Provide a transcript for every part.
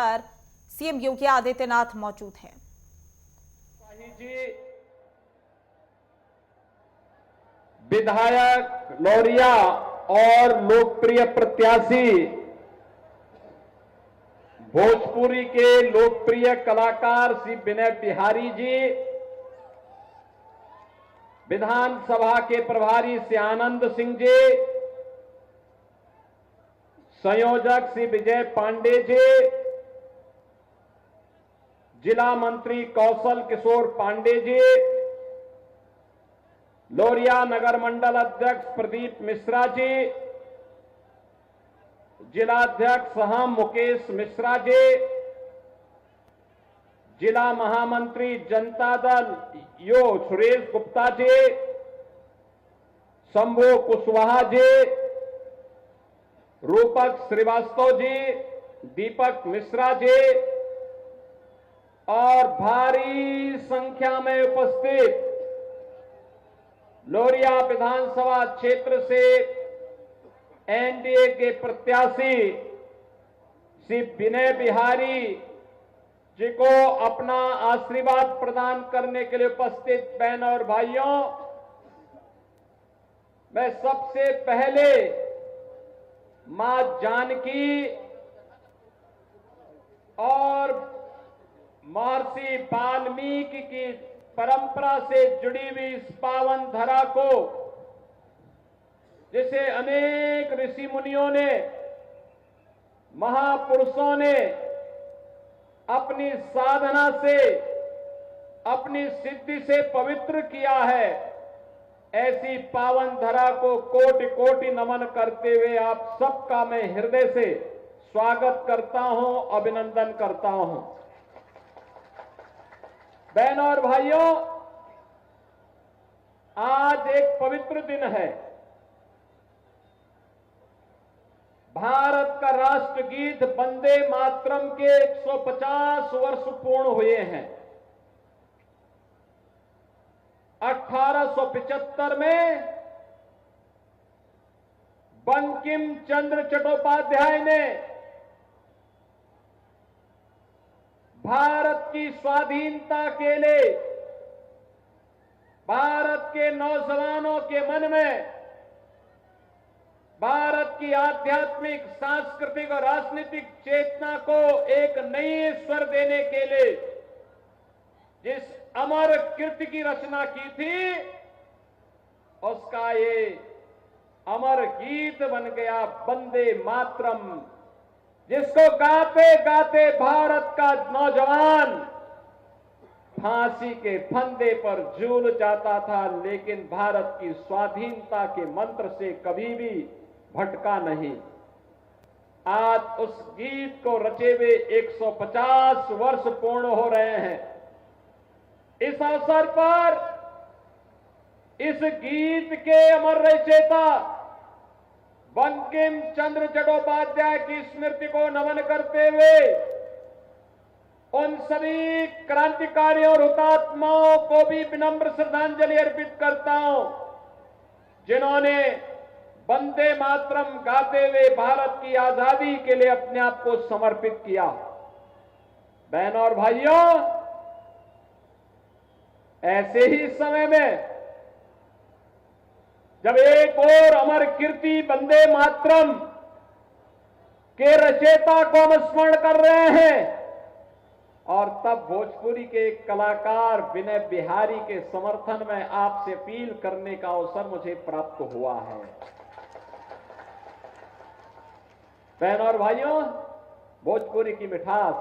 पर सीएम योगी आदित्यनाथ मौजूद हैं। विधायक लौरिया और लोकप्रिय प्रत्याशी भोजपुरी के लोकप्रिय कलाकार श्री विनय बिहारी जी, विधानसभा के प्रभारी श्री आनंद सिंह जी, संयोजक श्री विजय पांडे जी, जिला मंत्री कौशल किशोर पांडे जी, लौरिया नगर मंडल अध्यक्ष प्रदीप मिश्रा जी, जिलाध्यक्ष हम मुकेश मिश्रा जी, जिला महामंत्री जनता दल यो सुरेश गुप्ता जी, शंभू कुशवाहा जी, रूपक श्रीवास्तव जी, दीपक मिश्रा जी और भारी संख्या में उपस्थित लौरिया विधानसभा क्षेत्र से एनडीए के प्रत्याशी श्री विनय बिहारी जी को अपना आशीर्वाद प्रदान करने के लिए उपस्थित बहन और भाइयों, मैं सबसे पहले मां जानकी और महर्षि वाल्मीकि की परंपरा से जुड़ी हुई इस पावन धरा को, जिसे अनेक ऋषि मुनियों ने, महापुरुषों ने अपनी साधना से, अपनी सिद्धि से पवित्र किया है, ऐसी पावन धरा को कोटि कोटि नमन करते हुए आप सबका मैं हृदय से स्वागत करता हूं, अभिनंदन करता हूं। बहनों और भाइयों, आज एक पवित्र दिन है। भारत का राष्ट्रगीत वंदे मातरम के 150 वर्ष पूर्ण हुए हैं। 1875 में बंकिम चंद्र चट्टोपाध्याय ने भारत की स्वाधीनता के लिए भारत के नौजवानों के मन में भारत की आध्यात्मिक, सांस्कृतिक और राजनीतिक चेतना को एक नई स्वर देने के लिए जिस अमर कृति की रचना की थी, उसका ये अमर गीत बन गया वंदे मातरम, जिसको गाते गाते भारत का नौजवान फांसी के फंदे पर झूल जाता था, लेकिन भारत की स्वाधीनता के मंत्र से कभी भी भटका नहीं। आज उस गीत को रचे हुए 150 वर्ष पूर्ण हो रहे हैं। इस अवसर पर इस गीत के अमर रचयिता बंकिम चंद्र चट्टोपाध्याय की स्मृति को नमन करते हुए उन सभी क्रांतिकारियों और हुतात्माओं को भी विनम्र श्रद्धांजलि अर्पित करता हूं, जिन्होंने वंदे मातरम गाते हुए भारत की आजादी के लिए अपने आप को समर्पित किया। बहनों और भाइयों, ऐसे ही समय में जब एक और अमर कीर्ति वंदे मातरम के रचयिता को हम स्मरण कर रहे हैं, और तब भोजपुरी के एक कलाकार विनय बिहारी के समर्थन में आपसे अपील करने का अवसर मुझे प्राप्त हुआ है। बहनों और भाइयों, भोजपुरी की मिठास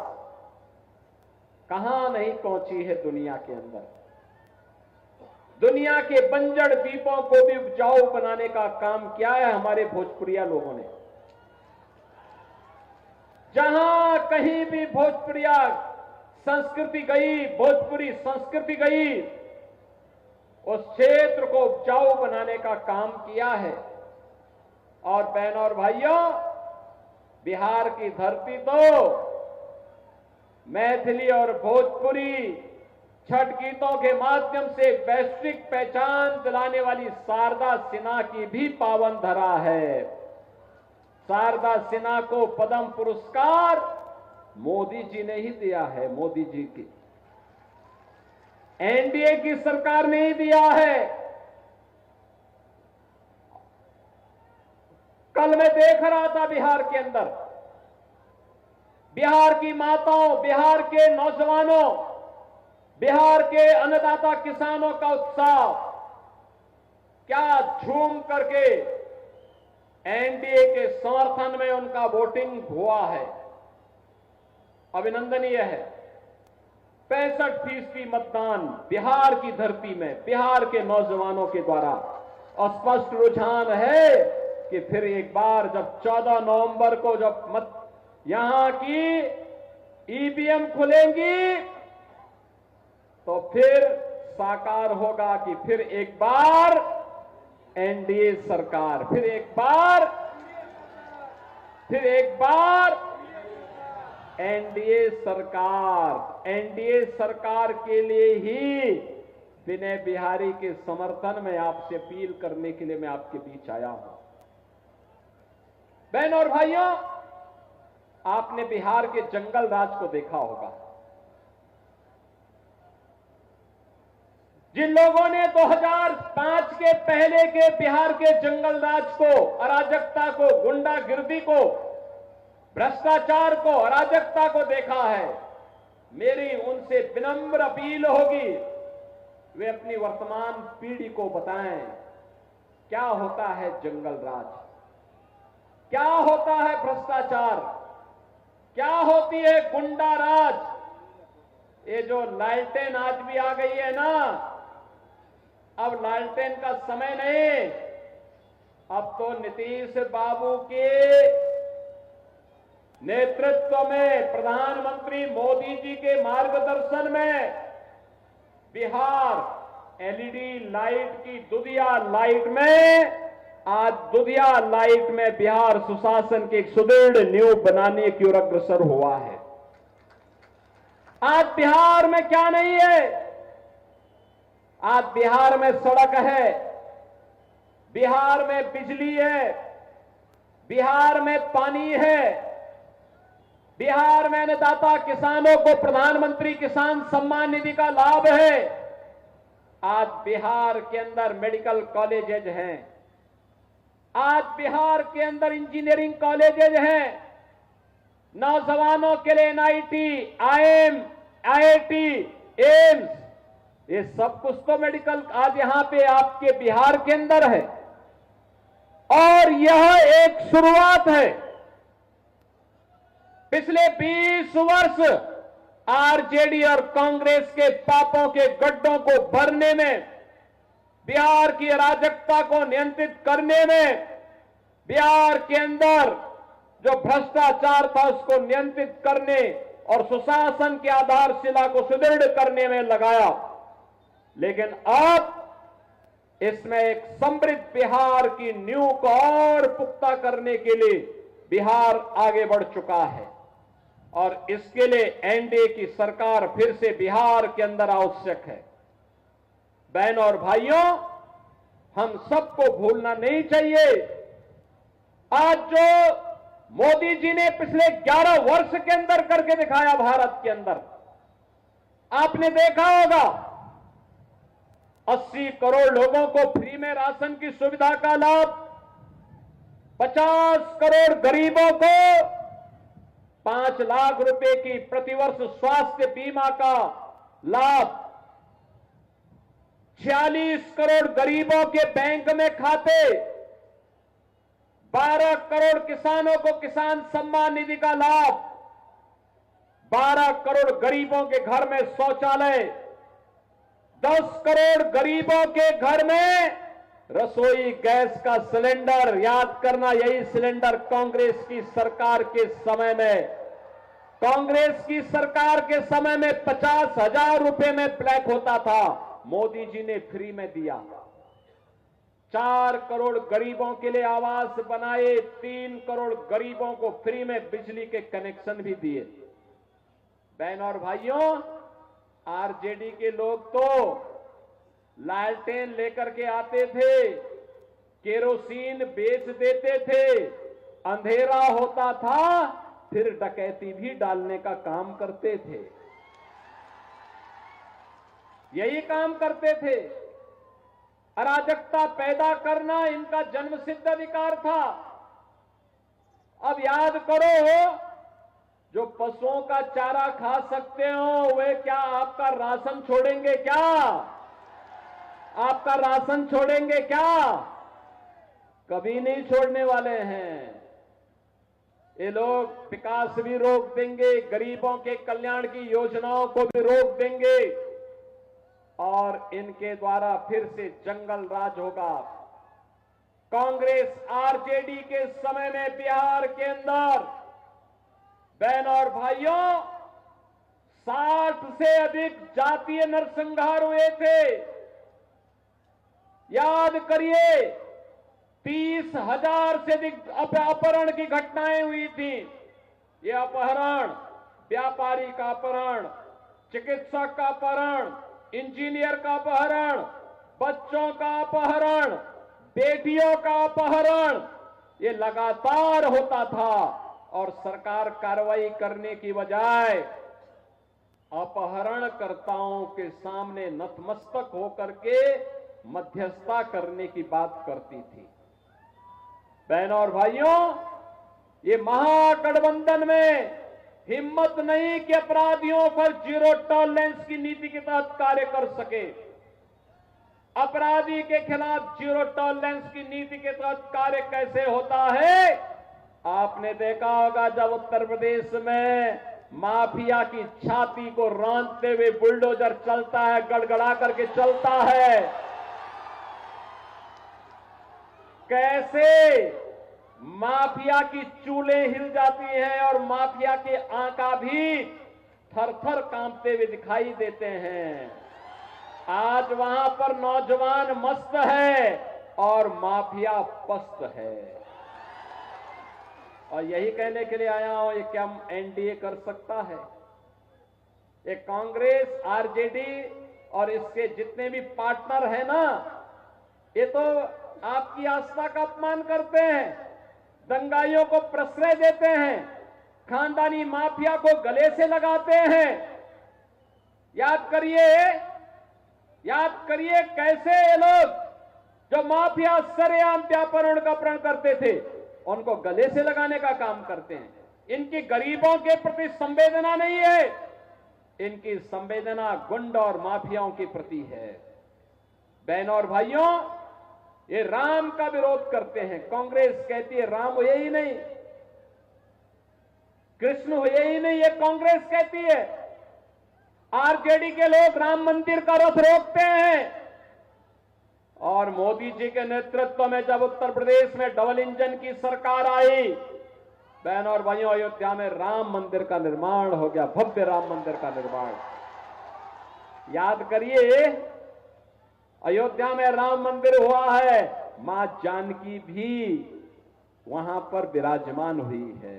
कहां नहीं पहुंची है दुनिया के अंदर। दुनिया के बंजर द्वीपों को भी उपजाऊ बनाने का काम किया है हमारे भोजपुरिया लोगों ने। जहां कहीं भी भोजपुरिया संस्कृति गई, भोजपुरी संस्कृति गई, उस क्षेत्र को उपजाऊ बनाने का काम किया है। और बहनों और भाइयों, बिहार की धरती तो मैथिली और भोजपुरी छठ गीतों के माध्यम से वैश्विक पहचान दिलाने वाली शारदा सिन्हा की भी पावन धरा है। शारदा सिन्हा को पद्म पुरस्कार मोदी जी ने ही दिया है। मोदी जी की एनडीए की सरकार ने ही दिया है। कल मैं देख रहा था बिहार के अंदर, बिहार की माताओं, बिहार के नौजवानों, बिहार के अन्नदाता किसानों का उत्साह, क्या झूम करके एनडीए के समर्थन में उनका वोटिंग हुआ है। अभिनंदनीय है। 65% मतदान बिहार की धरती में बिहार के नौजवानों के द्वारा। स्पष्ट रुझान है कि फिर एक बार जब 14 नवंबर को जब यहां की ईवीएम खुलेंगी तो फिर साकार होगा कि फिर एक बार एनडीए सरकार, फिर एक बार एनडीए सरकार के लिए ही विनय बिहारी के समर्थन में आपसे अपील करने के लिए मैं आपके बीच आया हूं। बहन और भाइयों, आपने बिहार के जंगल राज को देखा होगा। जिन लोगों ने 2005 के पहले के बिहार के जंगल राज को, अराजकता को, गुंडागिर्दी को, भ्रष्टाचार को, अराजकता को देखा है, मेरी उनसे विनम्र अपील होगी वे अपनी वर्तमान पीढ़ी को बताएं क्या होता है जंगल राज, क्या होता है भ्रष्टाचार, क्या होती है गुंडा राज। ये जो लालटेन आज भी आ गई है ना, अब लालटेन का समय नहीं, अब तो नीतीश बाबू के नेतृत्व में, प्रधानमंत्री मोदी जी के मार्गदर्शन में बिहार एलईडी लाइट की दुधिया लाइट में, आज दुधिया लाइट में बिहार सुशासन की एक सुदृढ़ नींव बनाने की ओर अग्रसर हुआ है। आज बिहार में क्या नहीं है? आज बिहार में सड़क है, बिहार में बिजली है, बिहार में पानी है, बिहार में अन्नदाता किसानों को प्रधानमंत्री किसान सम्मान निधि का लाभ है। आज बिहार के अंदर मेडिकल कॉलेजेज हैं, आज बिहार के अंदर इंजीनियरिंग कॉलेजेज हैं, नौजवानों के लिए एनआईटी, आईआईटी, एम्स, ये सब कुछ तो मेडिकल आज यहां पे आपके बिहार के अंदर है। और यह एक शुरुआत है। पिछले 20 वर्ष आरजेडी और कांग्रेस के पापों के गड्ढों को भरने में, बिहार की अराजकता को नियंत्रित करने में, बिहार के अंदर जो भ्रष्टाचार था उसको नियंत्रित करने और सुशासन की आधारशिला को सुदृढ़ करने में लगाया। लेकिन अब इसमें एक समृद्ध बिहार की नींव को और पुख्ता करने के लिए बिहार आगे बढ़ चुका है और इसके लिए एनडीए की सरकार फिर से बिहार के अंदर आवश्यक है। बहन और भाइयों, हम सबको भूलना नहीं चाहिए, आज जो मोदी जी ने पिछले 11 वर्ष के अंदर करके दिखाया भारत के अंदर, आपने देखा होगा 80 करोड़ लोगों को फ्री में राशन की सुविधा का लाभ, 50 करोड़ गरीबों को 5 लाख रुपए की प्रतिवर्ष स्वास्थ्य बीमा का लाभ, 46 करोड़ गरीबों के बैंक में खाते, 12 करोड़ किसानों को किसान सम्मान निधि का लाभ, 12 करोड़ गरीबों के घर में शौचालय, 10 करोड़ गरीबों के घर में रसोई गैस का सिलेंडर। याद करना, यही सिलेंडर कांग्रेस की सरकार के समय में, कांग्रेस की सरकार के समय में 50,000 रुपए में ब्लैक होता था, मोदी जी ने फ्री में दिया। 4 करोड़ गरीबों के लिए आवास बनाए, 3 करोड़ गरीबों को फ्री में बिजली के कनेक्शन भी दिए। बहन और भाइयों, आरजेडी के लोग तो लालटेन लेकर के आते थे, केरोसिन बेच देते थे, अंधेरा होता था फिर डकैती भी डालने का काम करते थे। यही काम करते थे। अराजकता पैदा करना इनका जन्मसिद्ध अधिकार था। अब याद करो, जो पशुओं का चारा खा सकते हो वे क्या आपका राशन छोड़ेंगे क्या? आपका राशन छोड़ेंगे क्या? कभी नहीं छोड़ने वाले हैं। ये लोग विकास भी रोक देंगे, गरीबों के कल्याण की योजनाओं को भी रोक देंगे और इनके द्वारा फिर से जंगल राज होगा। कांग्रेस आरजेडी के समय में बिहार के अंदर बहन और भाइयों 60 से अधिक जातीय नरसंहार हुए थे। याद करिए, 30,000 से अधिक अपहरण की घटनाएं हुई थी। ये अपहरण व्यापारी का अपहरण, चिकित्सक का अपहरण, इंजीनियर का अपहरण, बच्चों का अपहरण, बेटियों का अपहरण, ये लगातार होता था और सरकार कार्रवाई करने की बजाय अपहरणकर्ताओं के सामने नतमस्तक होकर के मध्यस्थता करने की बात करती थी। बहनों और भाइयों, ये महागठबंधन में हिम्मत नहीं कि अपराधियों पर जीरो टॉलरेंस की नीति के तहत कार्य कर सके। अपराधी के खिलाफ जीरो टॉलरेंस की नीति के तहत कार्य कैसे होता है? आपने देखा होगा, जब उत्तर प्रदेश में माफिया की छाती को रौंदते हुए बुलडोजर चलता है, गड़गड़ा करके चलता है, कैसे माफिया की चूलें हिल जाती हैं और माफिया के आंका भी थर-थर कांपते हुए दिखाई देते हैं। आज वहां पर नौजवान मस्त है और माफिया पस्त है। और यही कहने के लिए आया हूं, ये क्या एनडीए कर सकता है? ये कांग्रेस, आरजेडी और इसके जितने भी पार्टनर हैं ना, ये तो आपकी आस्था का अपमान करते हैं, दंगाइयों को प्रश्रय देते हैं, खानदानी माफिया को गले से लगाते हैं। याद करिए कैसे ये लोग जो माफिया सरेआम व्यापारण का अपहरण करते थे उनको गले से लगाने का काम करते हैं। इनकी गरीबों के प्रति संवेदना नहीं है, इनकी संवेदना गुंड और माफियाओं के प्रति है। बहनों और भाइयों, ये राम का विरोध करते हैं। कांग्रेस कहती है राम हुए ही नहीं, कृष्ण हुए ही नहीं, ये कांग्रेस कहती है। आरजेडी के लोग राम मंदिर का रथ रोकते हैं और मोदी जी के नेतृत्व में जब उत्तर प्रदेश में डबल इंजन की सरकार आई, बहनों और भाइयों, अयोध्या में राम मंदिर का निर्माण हो गया, भव्य राम मंदिर का निर्माण। याद करिए, अयोध्या में राम मंदिर हुआ है, मां जानकी भी वहां पर विराजमान हुई है।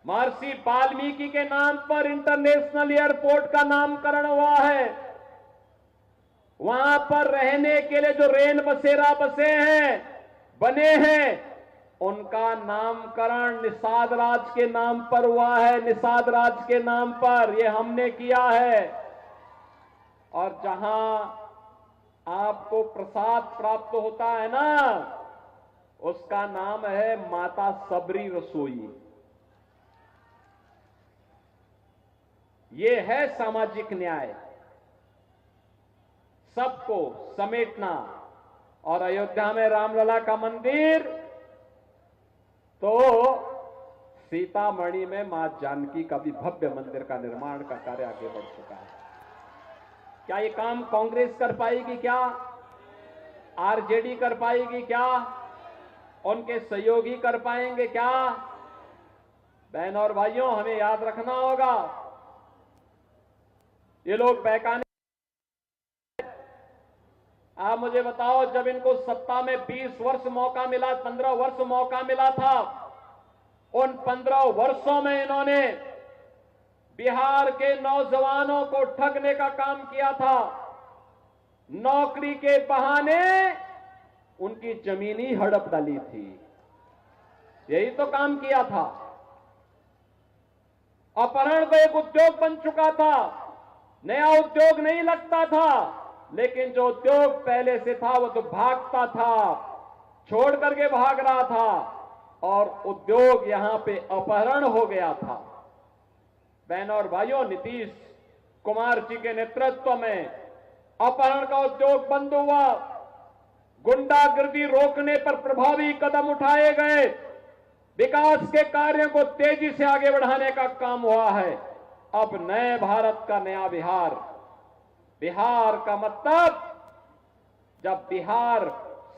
महर्षि वाल्मीकि के नाम पर इंटरनेशनल एयरपोर्ट का नामकरण हुआ है। वहां पर रहने के लिए जो रेल बसेरा बने हैं, उनका नामकरण निषाद राज के नाम पर हुआ है। निषाद राज के नाम पर ये हमने किया है। और जहां आपको प्रसाद प्राप्त होता है ना, उसका नाम है माता सबरी रसोई। ये है सामाजिक न्याय, सबको समेटना। और अयोध्या में रामलला का मंदिर, तो सीतामढ़ी में मां जानकी का भी भव्य मंदिर का निर्माण का कार्य आगे बढ़ चुका है। क्या ये काम कांग्रेस कर पाएगी? क्या आरजेडी कर पाएगी? क्या उनके सहयोगी कर पाएंगे? क्या? बहनों और भाइयों, हमें याद रखना होगा, ये लोग बहकाने। आप मुझे बताओ, जब इनको सत्ता में 20 वर्ष मौका मिला, 15 वर्ष मौका मिला था, उन 15 वर्षों में इन्होंने बिहार के नौजवानों को ठगने का काम किया था। नौकरी के बहाने उनकी जमीनी हड़प डाली थी। यही तो काम किया था। अपहरण को एक उद्योग बन चुका था, नया उद्योग नहीं लगता था, लेकिन जो उद्योग पहले से था वो तो भागता था, छोड़ करके भाग रहा था, और उद्योग यहां पे अपहरण हो गया था। बहनों और भाइयों, नीतीश कुमार जी के नेतृत्व में अपहरण का उद्योग बंद हुआ, गुंडागर्दी रोकने पर प्रभावी कदम उठाए गए, विकास के कार्यों को तेजी से आगे बढ़ाने का काम हुआ है। अब नए भारत का नया बिहार, बिहार का मतलब जब बिहार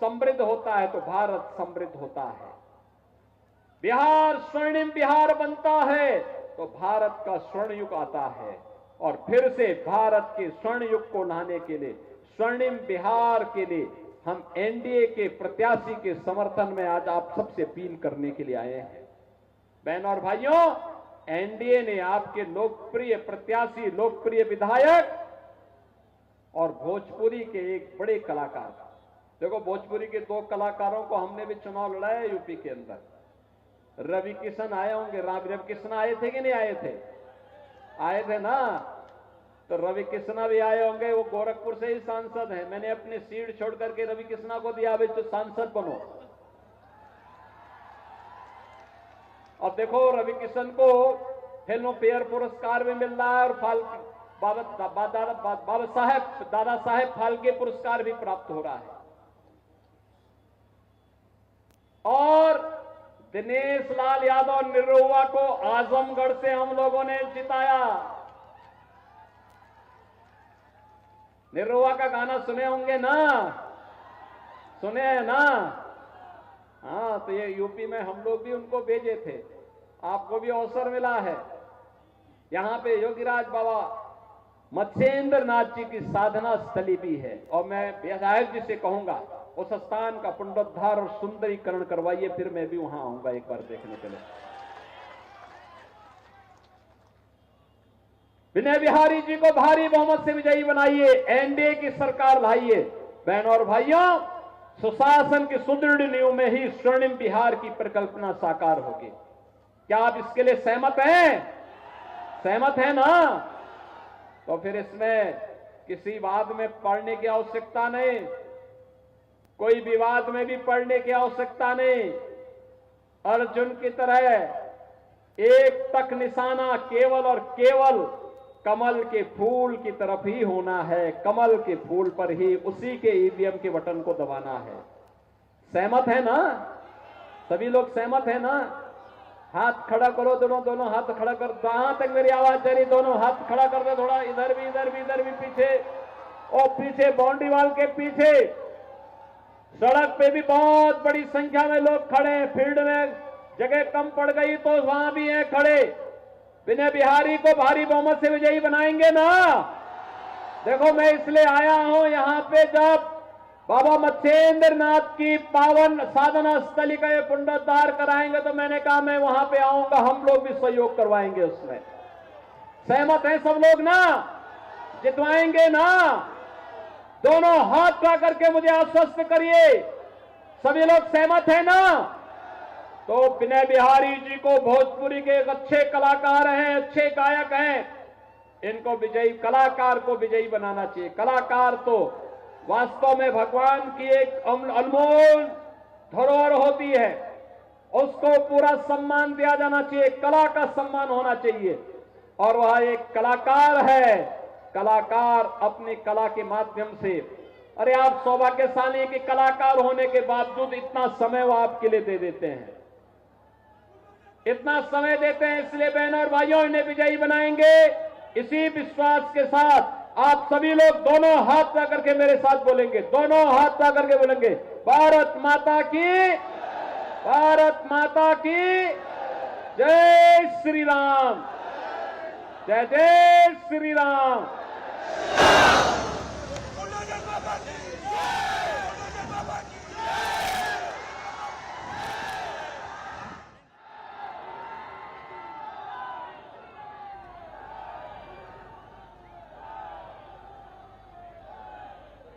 समृद्ध होता है तो भारत समृद्ध होता है। बिहार स्वर्णिम बिहार बनता है तो भारत का स्वर्ण युग आता है, और फिर से भारत के स्वर्ण युग को लाने के लिए, स्वर्णिम बिहार के लिए हम एनडीए के प्रत्याशी के समर्थन में आज आप सबसे अपील करने के लिए आए हैं। बहनों और भाइयों, एनडीए ने आपके लोकप्रिय प्रत्याशी, लोकप्रिय विधायक और भोजपुरी के एक बड़े कलाकार, देखो भोजपुरी के 2 कलाकारों को हमने भी चुनाव लड़ाया यूपी के अंदर। रवि किशन आए होंगे, रवि किशन आए थे कि नहीं आए थे? आए थे ना। तो रवि किशना भी आए होंगे, वो गोरखपुर से ही सांसद हैं। मैंने अपनी सीट छोड़ करके रवि किशना को दिया, तो सांसद बनो। अब देखो रवि किशन को फिल्म फेयर पुरस्कार भी मिल रहा है, और दादा साहेब फाल्के पुरस्कार भी प्राप्त हो रहा है। और दिनेश लाल यादव निरहुआ को आजमगढ़ से हम लोगों ने जिताया। निरहुआ का गाना सुने होंगे ना, सुने हैं ना? हाँ, तो ये यूपी में हम लोग भी उनको भेजे थे, आपको भी अवसर मिला है। यहां पे योगीराज बाबा मत्स्येंद्र नाथ जी की साधना स्थली भी है, और मैं विधायक जी से कहूंगा उस स्थान का पुनरुद्धार और सुंदरीकरण करवाइए, फिर मैं भी वहां आऊंगा एक बार देखने के लिए। विनय बिहारी जी को भारी बहुमत से विजयी बनाइए, एनडीए की सरकार लाइए। बहनों और भाइयों, सुशासन की सुदृढ़ नींव में ही स्वर्णिम बिहार की परिकल्पना साकार होगी। क्या आप इसके लिए सहमत हैं? सहमत है ना? तो फिर इसमें किसी वाद में पड़ने की आवश्यकता नहीं, कोई विवाद में भी पड़ने की आवश्यकता नहीं। अर्जुन की तरह एक तक निशाना केवल और केवल कमल के फूल की तरफ ही होना है, कमल के फूल पर ही, उसी के ईवीएम के बटन को दबाना है। सहमत है ना? सभी लोग सहमत है ना? हाथ खड़ा करो, दोनों हाथ खड़ा कर, जहां तक मेरी आवाज जा रही दोनों हाथ खड़ा कर दो, थोड़ा इधर भी पीछे, और पीछे बाउंड्री वॉल के पीछे सड़क पे भी बहुत बड़ी संख्या में लोग खड़े हैं। फील्ड में जगह कम पड़ गई तो वहां भी हैं खड़े। विनय बिहारी को भारी बहुमत से विजयी बनाएंगे ना? देखो मैं इसलिए आया हूं यहां पे, जब बाबा मत्स्येंद्र नाथ की पावन साधना स्थली का ये पुनरुद्धार कराएंगे तो मैंने कहा मैं वहां पे आऊंगा, हम लोग भी सहयोग करवाएंगे उसमें। सहमत हैं सब लोग ना? जितवाएंगे ना? दोनों हाथ उठा करके मुझे आश्वस्त करिए, सभी लोग सहमत है ना? तो विनय बिहारी जी को, भोजपुरी के एक अच्छे कलाकार हैं, अच्छे गायक हैं, इनको विजयी, कलाकार को विजयी बनाना चाहिए। कलाकार तो वास्तव में भगवान की एक अनमोल धरोहर होती है, उसको पूरा सम्मान दिया जाना चाहिए, कला का सम्मान होना चाहिए। और वह एक कलाकार है, कलाकार अपनी कला के माध्यम से, अरे आप सौभाग्यशाली के कलाकार होने के बावजूद इतना समय वो आपके लिए दे देते हैं, इतना समय देते हैं। इसलिए बहनों और भाइयों, इन्हें विजयी बनाएंगे। इसी विश्वास के साथ आप सभी लोग दोनों हाथ ला करके मेरे साथ बोलेंगे, दोनों हाथ ला करके बोलेंगे, भारत माता की, भारत माता की जय श्री राम, जय जय श्री राम।